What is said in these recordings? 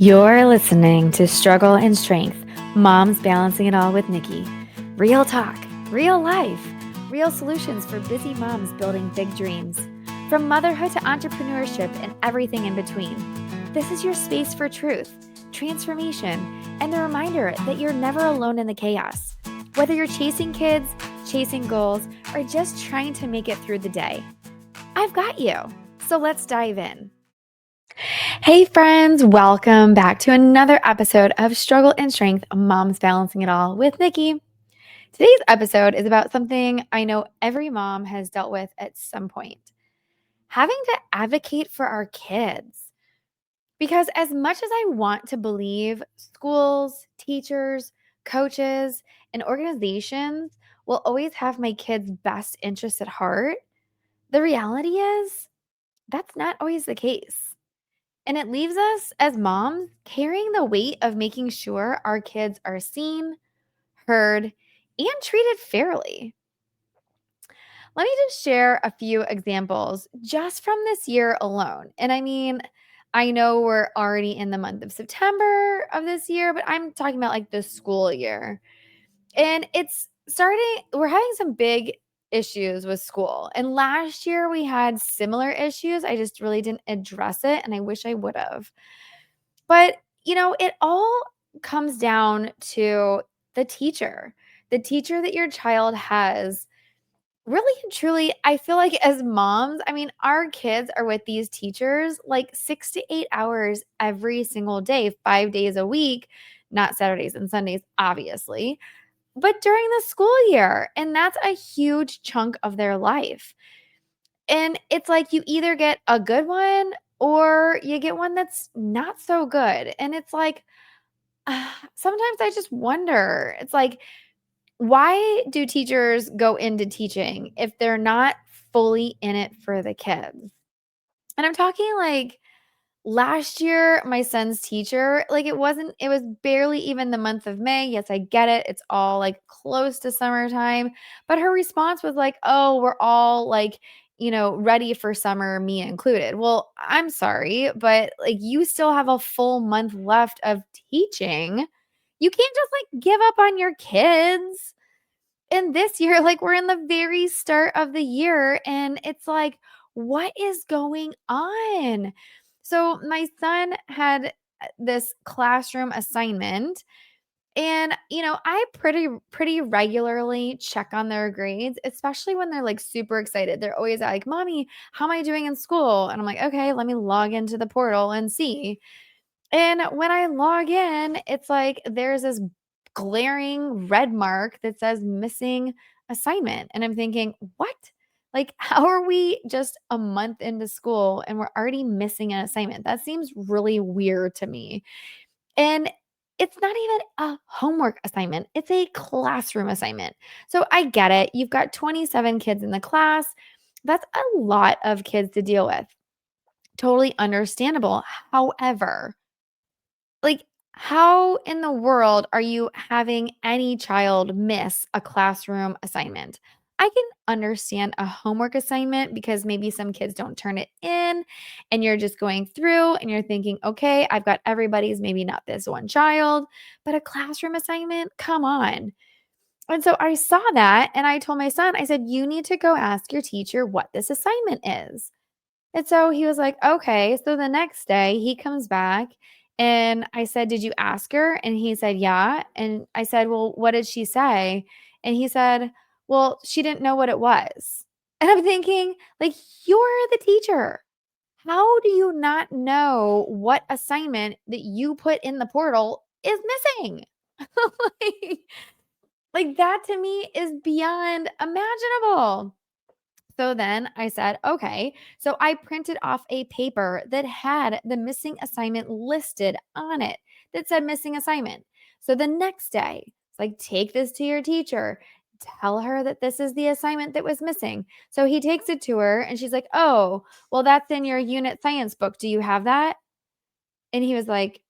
You're listening to Struggle and Strength, Moms Balancing It All with Nikki. Real talk, real life, real solutions for busy moms building big dreams. From motherhood to entrepreneurship and everything in between. This is your space for truth, transformation, and the reminder that you're never alone in the chaos. Whether you're chasing kids, chasing goals, or just trying to make it through the day, I've got you. So let's dive in. Hey friends, welcome back to another episode of Struggle and Strength, Moms Balancing It All with Nikki. Today's episode is about something I know every mom has dealt with at some point, having to advocate for our kids. Because as much as I want to believe schools, teachers, coaches, and organizations will always have my kids' best interests at heart, the reality is that's not always the case. And it leaves us as moms carrying the weight of making sure our kids are seen, heard, and treated fairly. Let me just share a few examples just from this year alone. And I know we're already in the month of September of this year, but I'm talking about like the school year. And we're having some big issues with school. And last year we had similar issues. I just really didn't address it, and I wish I would have. But, it all comes down to the teacher that your child has. Really and truly, I feel like as moms, our kids are with these teachers like 6 to 8 hours every single day, 5 days a week, not Saturdays and Sundays, obviously, but during the school year. And that's a huge chunk of their life. And it's like you either get a good one or you get one that's not so good. And it's like, sometimes I just wonder, it's like, why do teachers go into teaching if they're not fully in it for the kids? And I'm talking like last year, my son's teacher, like it was barely even the month of May. Yes, I get it. It's all like close to summertime. But her response was like, oh, we're all like, ready for summer, me included. Well, I'm sorry, but like you still have a full month left of teaching. You can't just like give up on your kids. And this year, like we're in the very start of the year, and it's like, what is going on? So my son had this classroom assignment, and I pretty regularly check on their grades, especially when they're like super excited. They're always like, "Mommy, how am I doing in school?" And I'm like, "Okay, let me log into the portal and see." And when I log in, it's like there's this glaring red mark that says missing assignment. And I'm thinking, what? Like, how are we just a month into school and we're already missing an assignment? That seems really weird to me. And it's not even a homework assignment, it's a classroom assignment. So I get it. You've got 27 kids in the class. That's a lot of kids to deal with. Totally understandable. However, like, how in the world are you having any child miss a classroom assignment? I can understand a homework assignment because maybe some kids don't turn it in and you're just going through and you're thinking, okay, I've got everybody's, maybe not this one child, but a classroom assignment, come on. And so I saw that and I told my son, I said, you need to go ask your teacher what this assignment is. And so he was like, okay. So the next day he comes back and I said, did you ask her? And he said, yeah. And I said, well, what did she say? And he said, well, she didn't know what it was. And I'm thinking, like, you're the teacher. How do you not know what assignment that you put in the portal is missing? like, like that to me is beyond imaginable. So then I said, okay. So I printed off a paper that had the missing assignment listed on it that said missing assignment. So the next day, it's like, take this to your teacher. Tell her that this is the assignment that was missing. So he takes it to her and she's like, oh, well, that's in your unit science book. Do you have that? And he was like,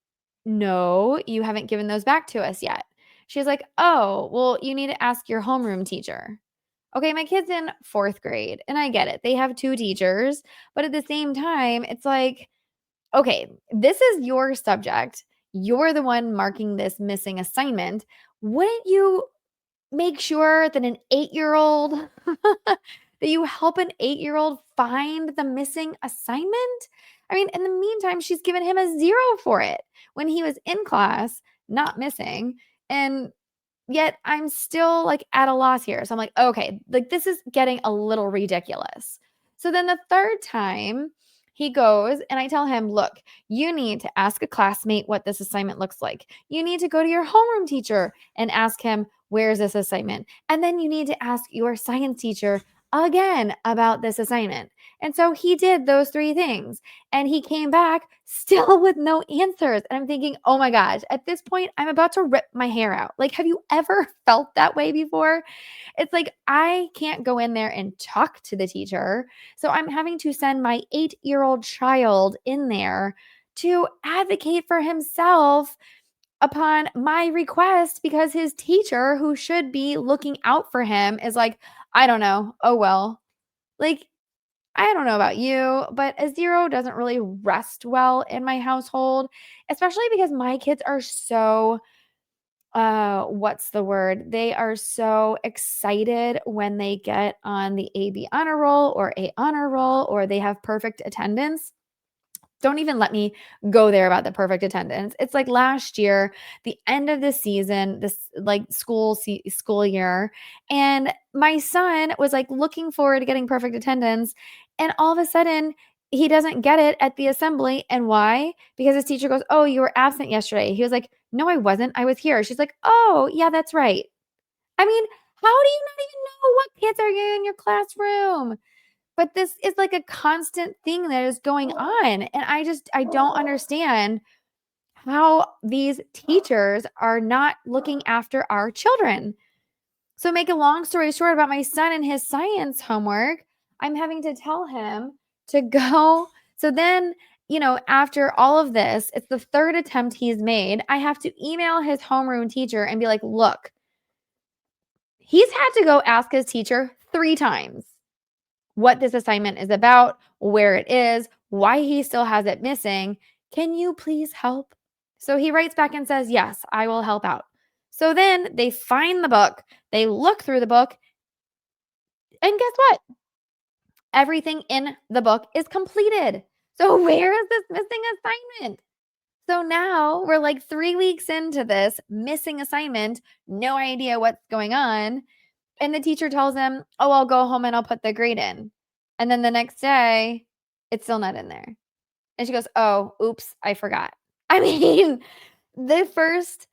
no, you haven't given those back to us yet. She's like, oh, well, you need to ask your homeroom teacher. Okay, my kid's in 4th grade, and I get it. They have 2 teachers, but at the same time, it's like, okay, this is your subject. You're the one marking this missing assignment. Wouldn't you make sure that an 8-year-old that you help an 8-year-old find the missing assignment? I mean, in the meantime, she's given him a 0 for it when he was in class, not missing, and yet I'm still like at a loss here. So I'm like, okay, like this is getting a little ridiculous. So then the third time he goes and I tell him, look, you need to ask a classmate what this assignment looks like. You need to go to your homeroom teacher and ask him, where's this assignment? And then you need to ask your science teacher again about this assignment. And so he did those three things and he came back still with no answers. And I'm thinking, oh my gosh, at this point, I'm about to rip my hair out. Like, have you ever felt that way before? It's like, I can't go in there and talk to the teacher. So I'm having to send my 8-year-old child in there to advocate for himself upon my request because his teacher, who should be looking out for him, is like, I don't know. Oh, well. Like, I don't know about you, but a 0 doesn't really rest well in my household, especially because my kids are so what's the word? They are so excited when they get on the AB honor roll or A honor roll or they have perfect attendance. Don't even let me go there about the perfect attendance. It's like last year, the end of the season, this like school year, and my son was like looking forward to getting perfect attendance, and all of a sudden he doesn't get it at the assembly. And why? Because his teacher goes, "Oh, you were absent yesterday." He was like, "No, I wasn't. I was here." She's like, "Oh, yeah, that's right." I mean, how do you not even know what kids are you in your classroom? But this is like a constant thing that is going on, and I don't understand how these teachers are not looking after our children. So make a long story short about my son and his science homework, I'm having to tell him to go so then, after all of this, it's the third attempt he's made. I have to email his homeroom teacher and be like, "Look, he's had to go ask his teacher 3 times what this assignment is about, where it is, why he still has it missing. Can you please help?" So he writes back and says, "Yes, I will help out." So then they find the book, they look through the book, and guess what? Everything in the book is completed. So where is this missing assignment? So now we're like 3 weeks into this missing assignment, no idea what's going on. And the teacher tells him, "Oh, I'll go home and I'll put the grade in." And then the next day, it's still not in there. And she goes, "Oh, oops, I forgot." I mean, the first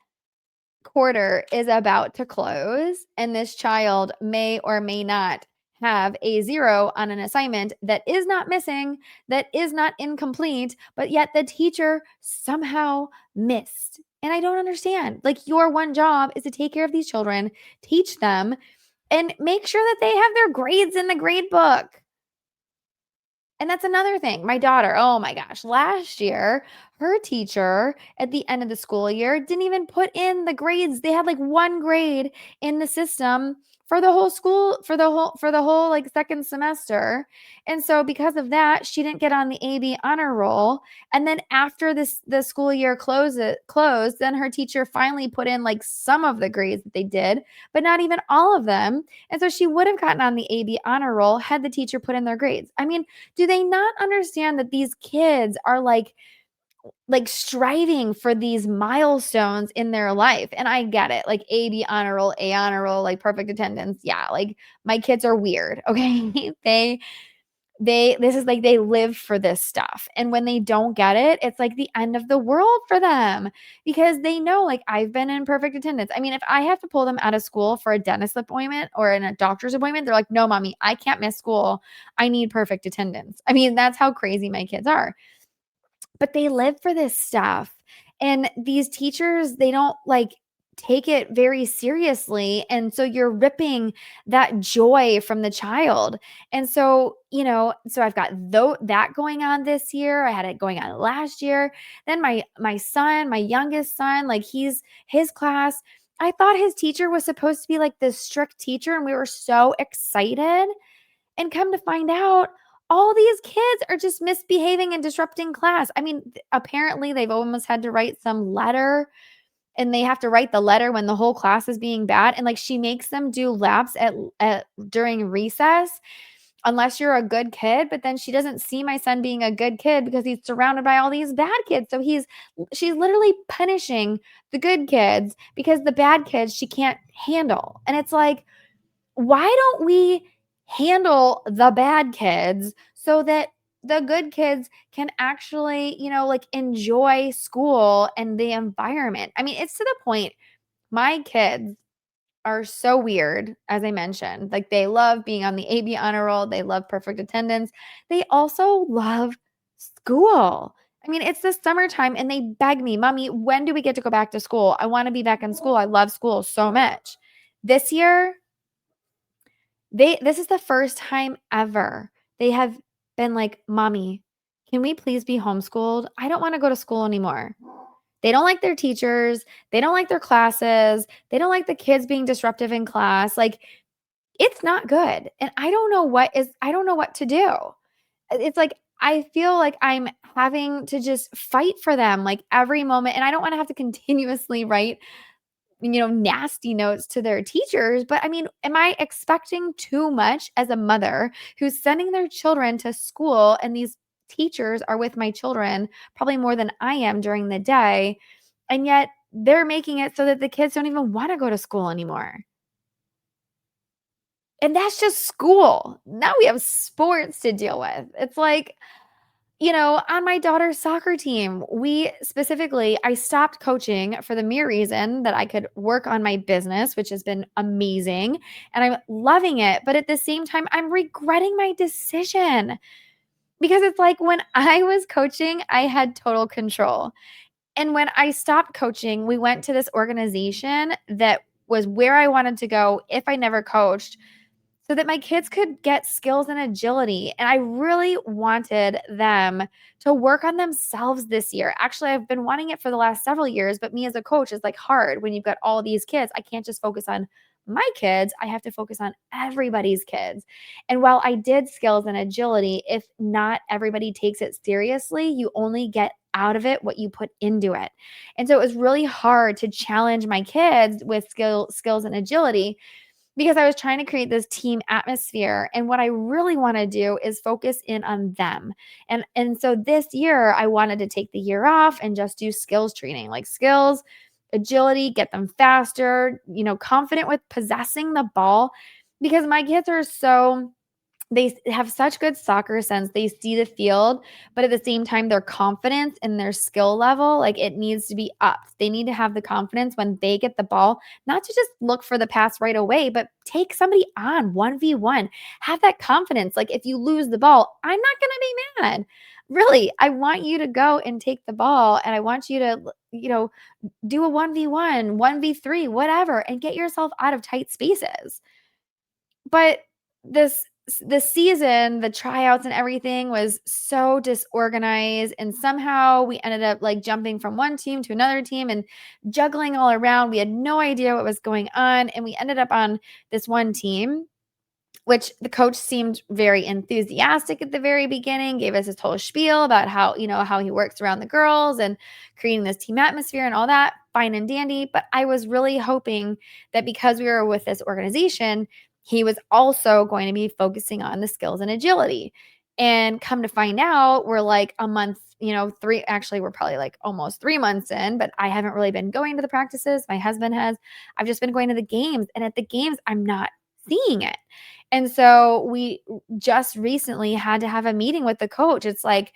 quarter is about to close, and this child may or may not have a 0 on an assignment that is not missing, that is not incomplete, but yet the teacher somehow missed. And I don't understand. Like, your one job is to take care of these children, teach them, and make sure that they have their grades in the grade book. And that's another thing. My daughter, oh my gosh, last year, her teacher at the end of the school year didn't even put in the grades. They had like 1 grade in the system for the whole school for the whole like second semester. And so because of that, she didn't get on the AB honor roll. And then after the school year closed, then her teacher finally put in like some of the grades that they did, but not even all of them. And so she would have gotten on the AB honor roll had the teacher put in their grades. I mean, do they not understand that these kids are like striving for these milestones in their life? And I get it. Like AB honor roll, A honor roll, like perfect attendance. Yeah, like my kids are weird, okay? They this is like they live for this stuff. And when they don't get it, it's like the end of the world for them because they know like I've been in perfect attendance. I mean, if I have to pull them out of school for a dentist appointment or in a doctor's appointment, they're like, "No, mommy, I can't miss school. I need perfect attendance." I mean, that's how crazy my kids are, but they live for this stuff. And these teachers, they don't like take it very seriously. And so you're ripping that joy from the child. And so, so I've got that going on this year. I had it going on last year. Then my son, my youngest son, like his class, I thought his teacher was supposed to be like this strict teacher and we were so excited. And come to find out, all these kids are just misbehaving and disrupting class. I mean, apparently they've almost had to write some letter and they have to write the letter when the whole class is being bad. And like she makes them do laps at during recess unless you're a good kid. But then she doesn't see my son being a good kid because he's surrounded by all these bad kids. So she's literally punishing the good kids because the bad kids she can't handle. And it's like, why don't we handle the bad kids so that the good kids can actually, like enjoy school and the environment? I mean, it's to the point my kids are so weird, as I mentioned. Like they love being on the AB honor roll, they love perfect attendance. They also love school. I mean, it's the summertime and they beg me, "Mommy, when do we get to go back to school? I want to be back in school. I love school so much." This year, this is the first time ever they have been like, "Mommy, can we please be homeschooled? I don't want to go to school anymore." They don't like their teachers, they don't like their classes, they don't like the kids being disruptive in class. Like it's not good. And I don't know what to do. It's like I feel like I'm having to just fight for them like every moment and I don't want to have to continuously write nasty notes to their teachers. But I mean, am I expecting too much as a mother who's sending their children to school and these teachers are with my children probably more than I am during the day? And yet they're making it so that the kids don't even want to go to school anymore. And that's just school. Now we have sports to deal with. It's like, on my daughter's soccer team, I stopped coaching for the mere reason that I could work on my business, which has been amazing. And I'm loving it. But at the same time, I'm regretting my decision because it's like when I was coaching, I had total control. And when I stopped coaching, we went to this organization that was where I wanted to go if I never coached so that my kids could get skills and agility. And I really wanted them to work on themselves this year. Actually, I've been wanting it for the last several years, but me as a coach is like hard when you've got all these kids. I can't just focus on my kids. I have to focus on everybody's kids. And while I did skills and agility, if not everybody takes it seriously, you only get out of it what you put into it. And so it was really hard to challenge my kids with skills and agility because I was trying to create this team atmosphere. And what I really want to do is focus in on them. And so this year I wanted to take the year off and just do skills training, like skills, agility, get them faster, confident with possessing the ball because my kids are they have such good soccer sense. They see the field, but at the same time, their confidence and their skill level, like it needs to be up. They need to have the confidence when they get the ball, not to just look for the pass right away, but take somebody on 1v1. Have that confidence. Like if you lose the ball, I'm not going to be mad. Really, I want you to go and take the ball and I want you to, do a 1v1, 1v3, whatever, and get yourself out of tight spaces. But the season, the tryouts and everything was so disorganized, and somehow we ended up like jumping from one team to another team and juggling all around. We had no idea what was going on, and we ended up on this one team which the coach seemed very enthusiastic at the very beginning, gave us his whole spiel about how he works around the girls and creating this team atmosphere and all that, fine and dandy. But I was really hoping that because we were with this organization, he was also going to be focusing on the skills and agility. And come to find out, we're like a month, we're probably like almost 3 months in, but I haven't really been going to the practices. My husband has. I've just been going to the games. And at the games, I'm not seeing it. And so we just recently had to have a meeting with the coach. It's like,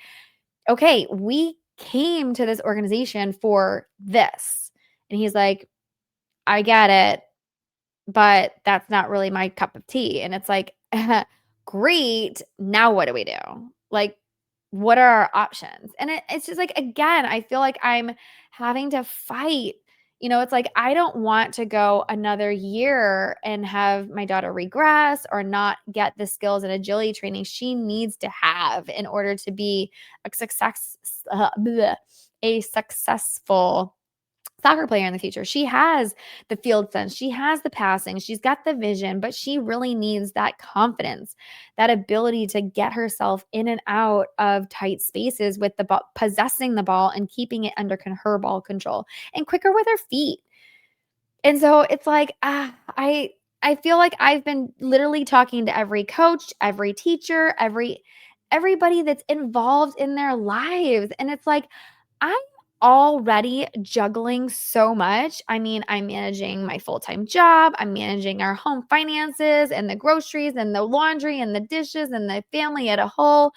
okay, we came to this organization for this. And he's like, I get it, but that's not really my cup of tea. And it's like, great. Now what do we do? Like, what are our options? And it's just like, again, I feel like I'm having to fight. It's like, I don't want to go another year and have my daughter regress or not get the skills and agility training she needs to have in order to be a successful soccer player in the future. She has the field sense, she has the passing, she's got the vision, but she really needs that confidence, that ability to get herself in and out of tight spaces with the ball, possessing the ball and keeping it under her ball control, and quicker with her feet. And so it's like, I feel like I've been literally talking to every coach, every teacher, everybody that's involved in their lives. And it's like, I'm already juggling so much. I mean, I'm managing my full-time job, I'm managing our home finances and the groceries and the laundry and the dishes and the family at a whole.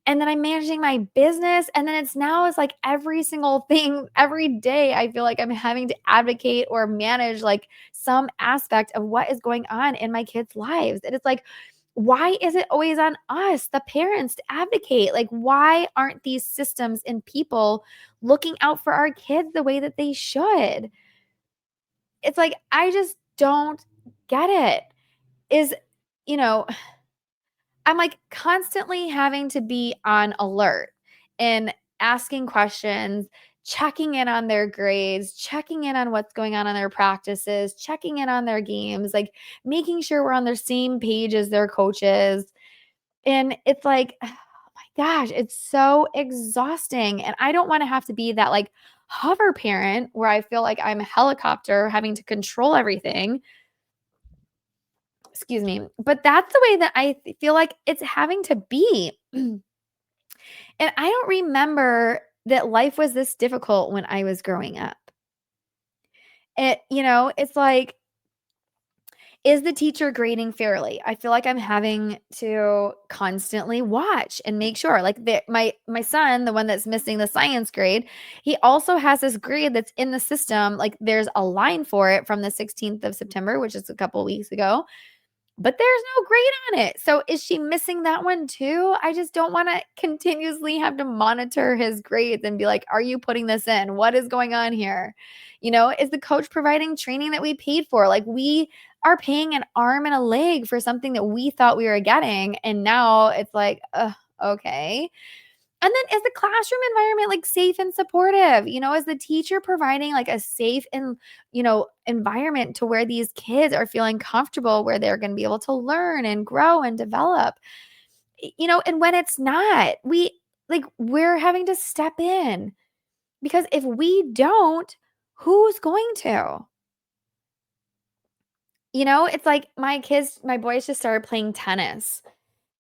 And then I'm managing my business, and then it's like every single thing every day I feel like I'm having to advocate or manage like some aspect of what is going on in my kids' lives. And it's like, why is it always on us, the parents, to advocate? Like, why aren't these systems and people looking out for our kids the way that they should? It's like, I just don't get it. Is, you know, I'm like constantly having to be on alert and asking questions, checking in on their grades, checking in on what's going on their practices, checking in on their games, like making sure we're on the same page as their coaches. And it's like, oh my gosh, it's so exhausting. And I don't want to have to be that like hover parent where I feel like I'm a helicopter having to control everything. Excuse me. But that's the way that I feel like it's having to be. And I don't remember that life was this difficult when I was growing up. It's like, is the teacher grading fairly? I feel like I'm having to constantly watch and make sure. Like my son, the one that's missing the science grade, he also has this grade that's in the system. Like there's a line for it from the 16th of September, which is a couple weeks ago, but there's no grade on it. So is she missing that one too? I just don't want to continuously have to monitor his grades and be like, are you putting this in? What is going on here? Is the coach providing training that we paid for? Like we are paying an arm and a leg for something that we thought we were getting. And now it's like, okay. And then is the classroom environment like safe and supportive? Is the teacher providing like a safe and, environment to where these kids are feeling comfortable, where they're going to be able to learn and grow and develop? And when it's not, we're having to step in, because if we don't, who's going to? It's like my boys just started playing tennis.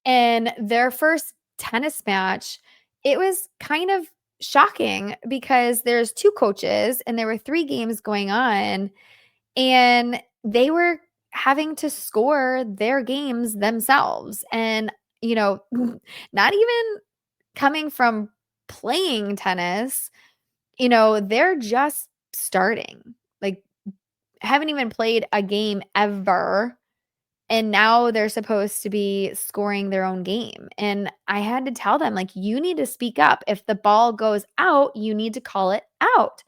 And their first tennis match, it was kind of shocking because there's 2 coaches and there were 3 games going on, and they were having to score their games themselves. And, not even coming from playing tennis, they're just starting. Like, haven't even played a game ever, and now they're supposed to be scoring their own game. And I had to tell them, like, you need to speak up. If the ball goes out, you need to call it out.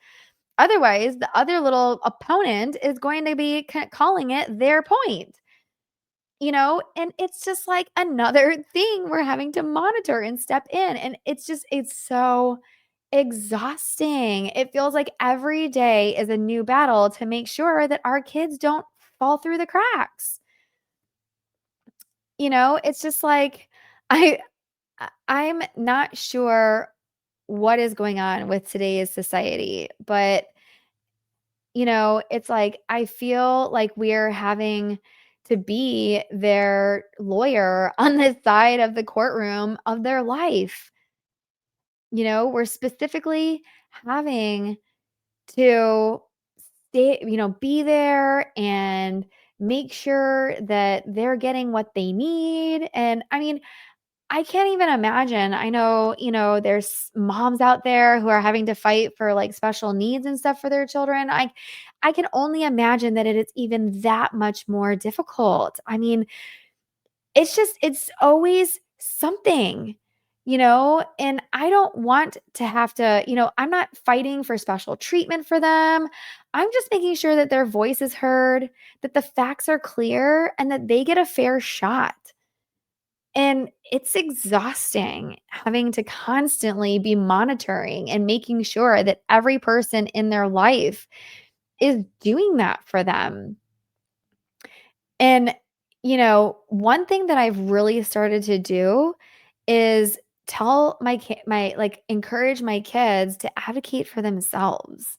Otherwise, the other little opponent is going to be calling it their point. And it's just like another thing we're having to monitor and step in. And it's so exhausting. It feels like every day is a new battle to make sure that our kids don't fall through the cracks. It's just like I I'm not sure what is going on with today's society, but it's like I feel like we're having to be their lawyer on the side of the courtroom of their life. We're specifically having to be there and make sure that they're getting what they need. And I mean, I can't even imagine. I know, there's moms out there who are having to fight for like special needs and stuff for their children. I can only imagine that it is even that much more difficult. I mean, it's always something, and I don't want to have to, I'm not fighting for special treatment for them. I'm just making sure that their voice is heard, that the facts are clear, and that they get a fair shot. And it's exhausting having to constantly be monitoring and making sure that every person in their life is doing that for them. And, one thing that I've really started to do is tell encourage my kids to advocate for themselves.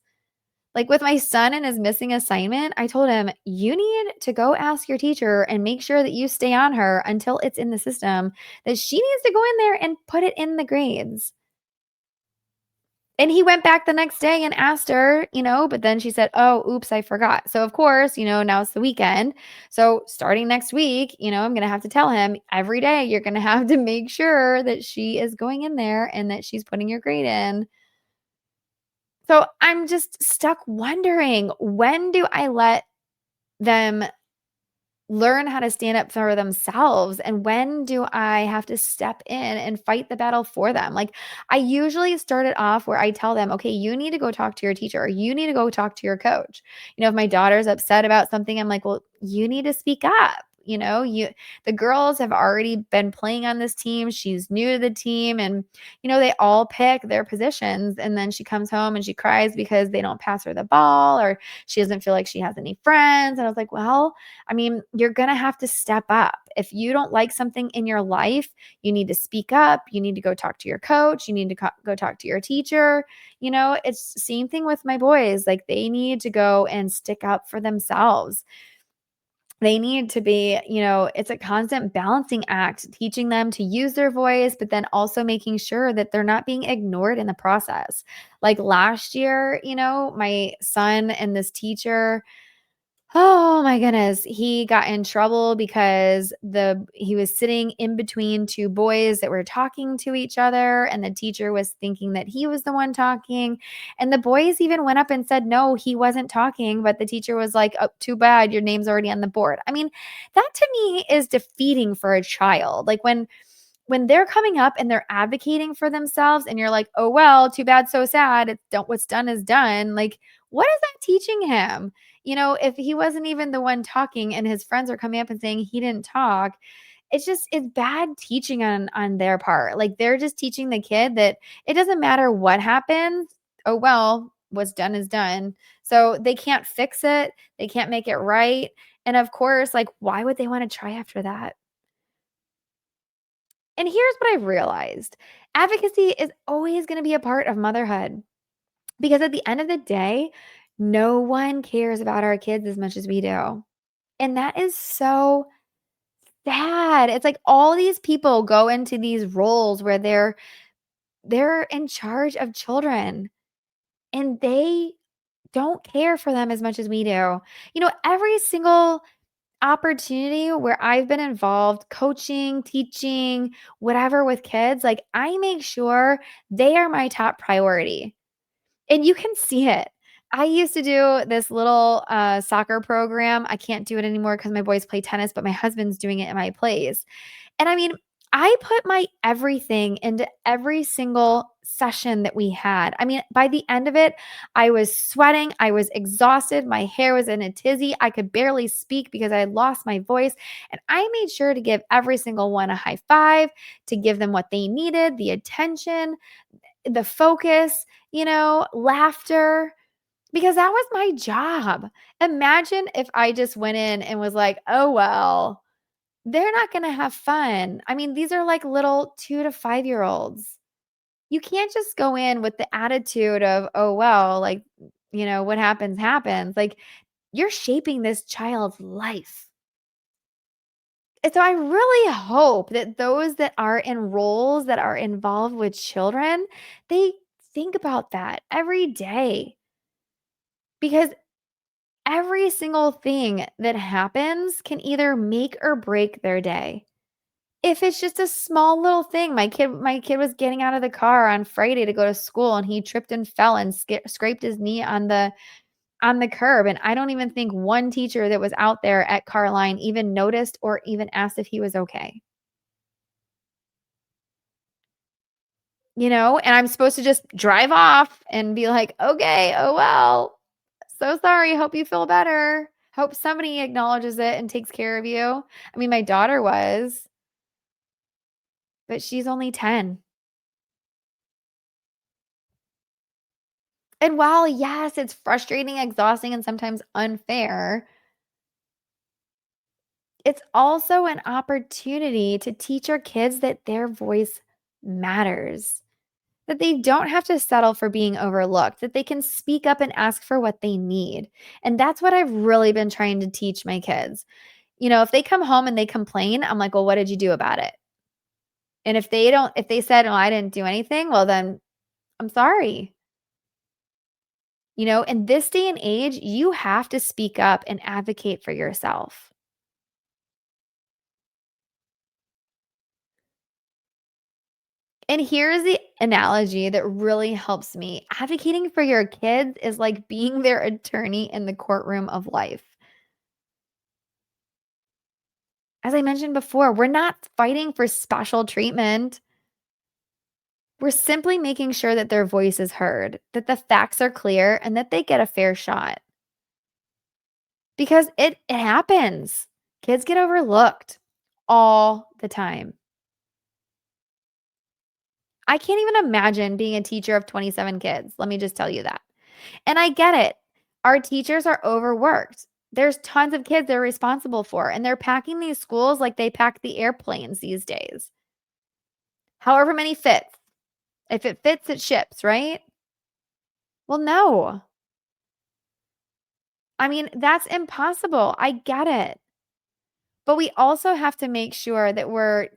Like with my son and his missing assignment, I told him, "You need to go ask your teacher and make sure that you stay on her until it's in the system, that she needs to go in there and put it in the grades." And he went back the next day and asked her, but then she said, "Oh, oops, I forgot." So, of course, now it's the weekend. So, starting next week, I'm going to have to tell him every day, you're going to have to make sure that she is going in there and that she's putting your grade in. So, I'm just stuck wondering, when do I let them learn how to stand up for themselves, and when do I have to step in and fight the battle for them? Like, I usually start it off where I tell them, "Okay, you need to go talk to your teacher, or you need to go talk to your coach." If my daughter's upset about something, I'm like, "Well, you need to speak up." The girls have already been playing on this team. She's new to the team, and they all pick their positions, and then she comes home and she cries because they don't pass her the ball, or she doesn't feel like she has any friends. And I was like, "Well, I mean, you're going to have to step up. If you don't like something in your life, you need to speak up. You need to go talk to your coach. You need to go talk to your teacher." It's the same thing with my boys. Like, they need to go and stick up for themselves. They need to be, it's a constant balancing act, teaching them to use their voice, but then also making sure that they're not being ignored in the process. Like last year, my son and this teacher, oh my goodness. He got in trouble because he was sitting in between two boys that were talking to each other, and the teacher was thinking that he was the one talking. And the boys even went up and said, "No, he wasn't talking." But the teacher was like, "Oh, too bad. Your name's already on the board." I mean, that to me is defeating for a child. Like when they're coming up and they're advocating for themselves and you're like, "Oh, well, too bad, so sad. What's done is done." Like, what is that teaching him? If he wasn't even the one talking and his friends are coming up and saying he didn't talk, it's bad teaching on their part. Like, they're just teaching the kid that it doesn't matter what happens. Oh, well, what's done is done. So they can't fix it. They can't make it right. And of course, like, why would they want to try after that? And here's what I've realized: advocacy is always going to be a part of motherhood, because at the end of the day, no one cares about our kids as much as we do. And that is so sad. It's like all these people go into these roles where they're in charge of children, and they don't care for them as much as we do. Every single opportunity where I've been involved coaching, teaching, whatever with kids, like, I make sure they are my top priority. And you can see it. I used to do this little soccer program. I can't do it anymore because my boys play tennis, but my husband's doing it in my place. And I mean, I put my everything into every single session that we had. I mean, by the end of it, I was sweating. I was exhausted. My hair was in a tizzy. I could barely speak because I had lost my voice. And I made sure to give every single one a high five, to give them what they needed, the attention, the focus, laughter, because that was my job. Imagine if I just went in and was like, "Oh, well, they're not going to have fun." I mean, these are like little 2 to 5-year-olds. You can't just go in with the attitude of, "Oh, well, like, what happens, happens." Like, you're shaping this child's life. And so I really hope that those that are in roles that are involved with children, they think about that every day, because every single thing that happens can either make or break their day. If it's just a small little thing, my kid was getting out of the car on Friday to go to school, and he tripped and fell and scraped his knee on the curb, and I don't even think one teacher that was out there at Carline even noticed or even asked if he was okay. And I'm supposed to just drive off and be like, "Okay, oh well. So sorry. Hope you feel better. Hope somebody acknowledges it and takes care of you." I mean, my daughter was. but she's only 10. And while, yes, it's frustrating, exhausting, and sometimes unfair, it's also an opportunity to teach our kids that their voice matters, that they don't have to settle for being overlooked, that they can speak up and ask for what they need. And that's what I've really been trying to teach my kids. If they come home and they complain, I'm like, well, what did you do about it? And if they said, oh, I didn't do anything, well, then I'm sorry. In this day and age, you have to speak up and advocate for yourself. And here's the analogy that really helps me. Advocating for your kids is like being their attorney in the courtroom of life. As I mentioned before, we're not fighting for special treatment. We're simply making sure that their voice is heard, that the facts are clear, and that they get a fair shot. Because it happens. Kids get overlooked all the time. I can't even imagine being a teacher of 27 kids. Let me just tell you that. And I get it. Our teachers are overworked. There's tons of kids they're responsible for, and they're packing these schools like they pack the airplanes these days. However many fits. If it fits, it ships, right? Well, no. I mean, that's impossible. I get it. But we also have to make sure that we're,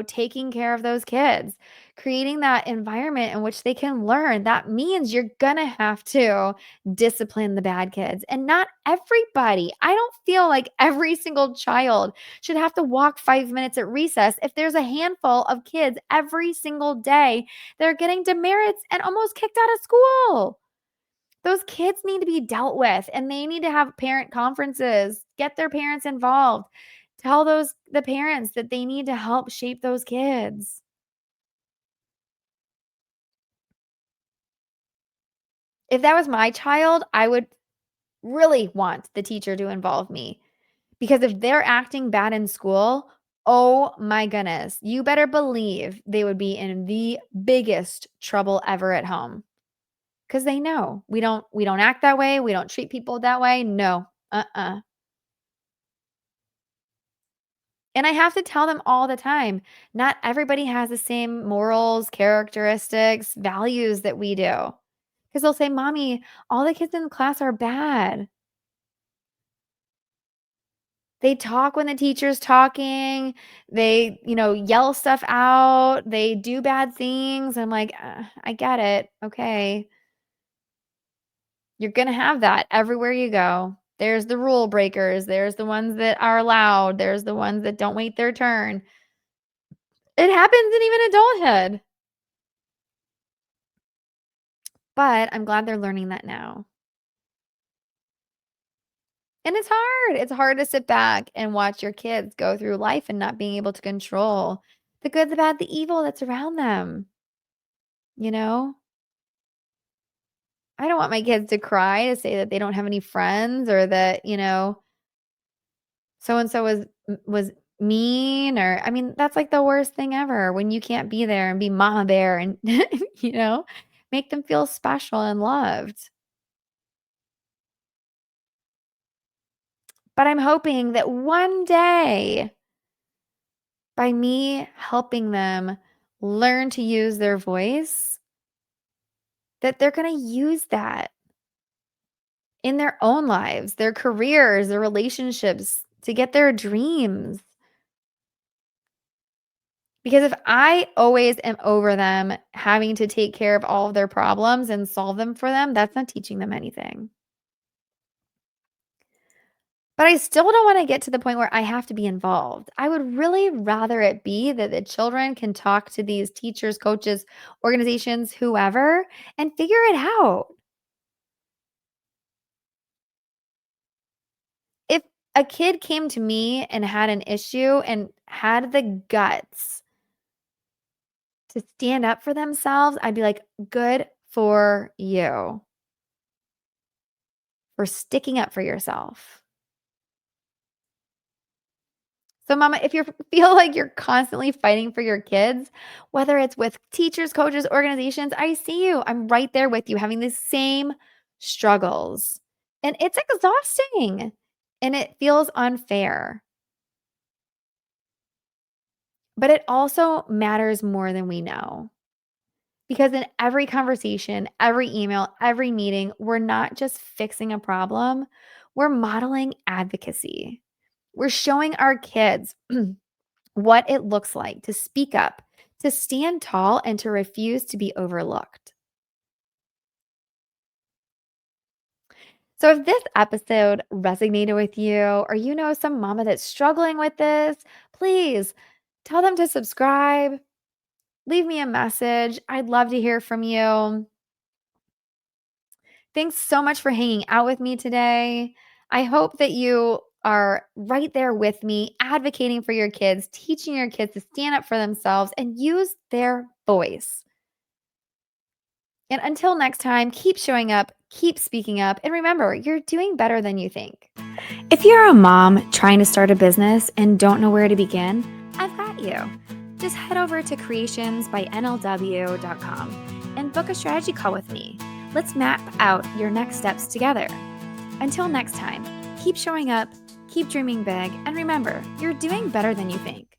taking care of those kids, creating that environment in which they can learn. That means you're going to have to discipline the bad kids and not everybody. I don't feel like every single child should have to walk 5 minutes at recess if there's a handful of kids every single day that are getting demerits and almost kicked out of school. Those kids need to be dealt with and they need to have parent conferences, get their parents involved. Tell the parents that they need to help shape those kids. If that was my child, I would really want the teacher to involve me because if they're acting bad in school, oh my goodness, you better believe they would be in the biggest trouble ever at home because they know we don't act that way, we don't treat people that way. No. Uh-uh. And I have to tell them all the time, not everybody has the same morals, characteristics, values that we do. Because they'll say, Mommy, all the kids in the class are bad. They talk when the teacher's talking. They, yell stuff out. They do bad things. I'm like, I get it. Okay. You're going to have that everywhere you go. There's the rule breakers. There's the ones that are loud. There's the ones that don't wait their turn. It happens in even adulthood. But I'm glad they're learning that now. And it's hard. It's hard to sit back and watch your kids go through life and not being able to control the good, the bad, the evil that's around them, you know? I don't want my kids to cry to say that they don't have any friends or that, so and so was mean or I mean, that's like the worst thing ever when you can't be there and be mama bear and you know, make them feel special and loved. But I'm hoping that one day by me helping them learn to use their voice, that they're going to use that in their own lives, their careers, their relationships to get their dreams. Because if I always am over them having to take care of all of their problems and solve them for them, that's not teaching them anything. But I still don't want to get to the point where I have to be involved. I would really rather it be that the children can talk to these teachers, coaches, organizations, whoever, and figure it out. If a kid came to me and had an issue and had the guts to stand up for themselves, I'd be like, good for you for sticking up for yourself. So, mama, if you feel like you're constantly fighting for your kids, whether it's with teachers, coaches, organizations, I see you. I'm right there with you having the same struggles. And it's exhausting and it feels unfair. But it also matters more than we know. Because in every conversation, every email, every meeting, we're not just fixing a problem, we're modeling advocacy. We're showing our kids what it looks like to speak up, to stand tall, and to refuse to be overlooked. So, if this episode resonated with you, or you know some mama that's struggling with this, please tell them to subscribe, leave me a message. I'd love to hear from you. Thanks so much for hanging out with me today. I hope that you are right there with me, advocating for your kids, teaching your kids to stand up for themselves and use their voice. And until next time, keep showing up, keep speaking up, and remember, you're doing better than you think. If you're a mom trying to start a business and don't know where to begin, I've got you. Just head over to creationsbynlw.com and book a strategy call with me. Let's map out your next steps together. Until next time, keep showing up, keep dreaming big, and remember, you're doing better than you think.